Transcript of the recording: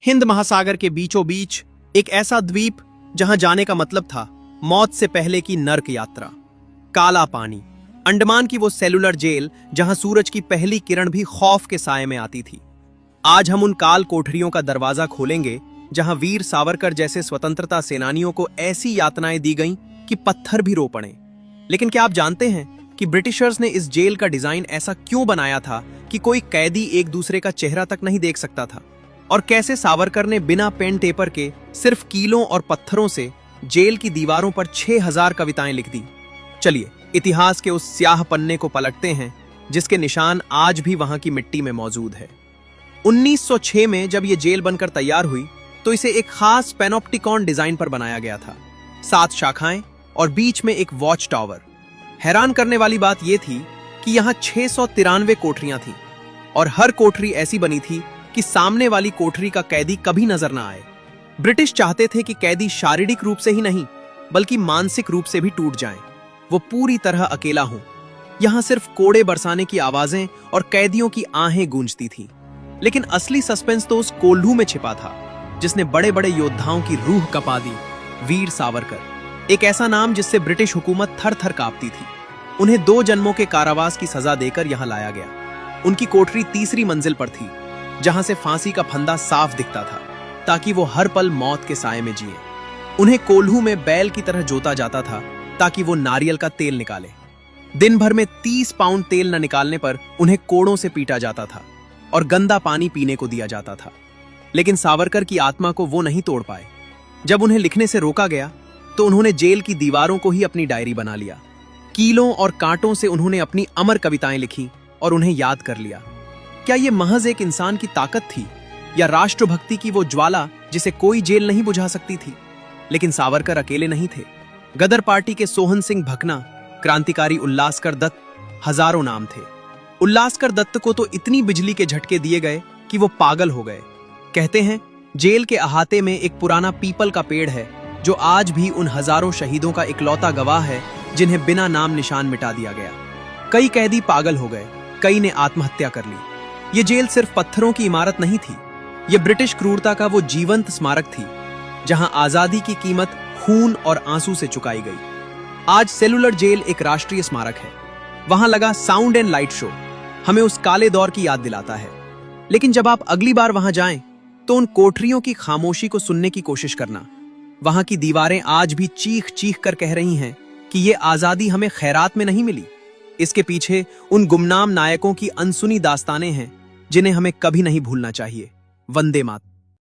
हिंद महासागर के बीचों बीच एक ऐसा द्वीप जहां जाने का मतलब था मौत से पहले की नर्क यात्रा। काला पानी, अंडमान की वो सेलुलर जेल जहां सूरज की पहली किरण भी खौफ के साए में आती थी। आज हम उन काल कोठरियों का दरवाजा खोलेंगे जहां वीर सावरकर जैसे स्वतंत्रता सेनानियों को ऐसी यातनाएं दी गईं कि पत्थर भी रो पड़े। लेकिन क्या आप जानते हैं कि ब्रिटिशर्स ने इस जेल का डिजाइन ऐसा क्यों बनाया था कि कोई कैदी एक दूसरे का चेहरा तक नहीं देख सकता था, और कैसे सावरकर ने बिना पेन पेपर के सिर्फ कीलों और पत्थरों से जेल की दीवारों पर 6000 कविताएं लिख दी। चलिए इतिहास के उस स्याह पन्ने को पलटते हैं जिसके निशान आज भी वहां की मिट्टी में मौजूद है। 1906 में जब यह जेल बनकर तैयार हुई तो इसे एक खास पेनोप्टिकॉन डिजाइन पर बनाया गया था, 7 शाखाएं और बीच में एक वॉच टावर। हैरान करने वाली बात यह थी कि यहां 693 कोठरियां थीं और हर कोठरी ऐसी बनी थी कि सामने वाली कोठरी का कैदी कभी नजर ना आए। ब्रिटिश चाहते थे कि कैदी शारीरिक रूप से ही नहीं बल्कि मानसिक रूप से भी टूट जाएं, वो पूरी तरह अकेला हो। यहां सिर्फ कोड़े बरसाने की आवाजें और कैदियों की आहें गूंजती थीं। लेकिन असली सस्पेंस तो उस कोल्हू में छिपा था जिसने बड़े बड़े योद्धाओं की रूह कपा दी, वीर सावरकर। एक ऐसा नाम जिससे ब्रिटिश हुकूमत थर थर कांपती थी। उन्हें 2 जन्मों के कारावास की सजा देकर यहां लाया गया। उनकी कोठरी तीसरी मंजिल पर थी जहां से फांसी का फंदा साफ दिखता था ताकि वो हर पल मौत के साए में जिए। उन्हें कोल्हू में बैल की तरह जोता जाता था ताकि वो नारियल का तेल निकाले। दिन भर में 30 पाउंड तेल न निकालने पर उन्हें कोड़ों से पीटा जाता था और गंदा पानी पीने को दिया जाता था। लेकिन सावरकर की आत्मा को वो नहीं तोड़ पाए। जब उन्हें लिखने से रोका गया तो उन्होंने जेल की दीवारों को ही अपनी डायरी बना लिया। कीलों और कांटों से उन्होंने अपनी अमर कविताएं लिखी और उन्हें याद कर लिया। क्या यह महज एक इंसान की ताकत थी या राष्ट्रभक्ति की वो ज्वाला जिसे कोई जेल नहीं बुझा सकती थी? लेकिन सावरकर अकेले नहीं थे। गदर पार्टी के सोहन सिंह भकना, क्रांतिकारी उल्लासकर दत्त, हजारों नाम थे। उल्लासकर दत्त को तो इतनी बिजली के झटके दिए गए कि वो पागल हो गए। कहते हैं जेल के अहाते में एक पुराना पीपल का पेड़ है जो आज भी उन हजारों शहीदों का इकलौता गवाह है जिन्हें बिना नाम निशान मिटा दिया गया। कई कैदी पागल हो गए, कई ने आत्महत्या कर ली। ये जेल सिर्फ पत्थरों की इमारत नहीं थी, ये ब्रिटिश क्रूरता का वो जीवंत स्मारक थी जहां आजादी की कीमत खून और आंसू से चुकाई गई। आज सेलुलर जेल एक राष्ट्रीय स्मारक है। वहां लगा साउंड एंड लाइट शो हमें उस काले दौर की याद दिलाता है। लेकिन जब आप अगली बार वहां जाएं तो उन कोठरियों की खामोशी को सुनने की कोशिश करना। वहां की दीवारें आज भी चीख चीख कर कह रही हैं कि ये आजादी हमें खैरात में नहीं मिली। इसके पीछे उन गुमनाम नायकों की अनसुनी दास्तानें हैं जिन्हें हमें कभी नहीं भूलना चाहिए। वंदे मातरम।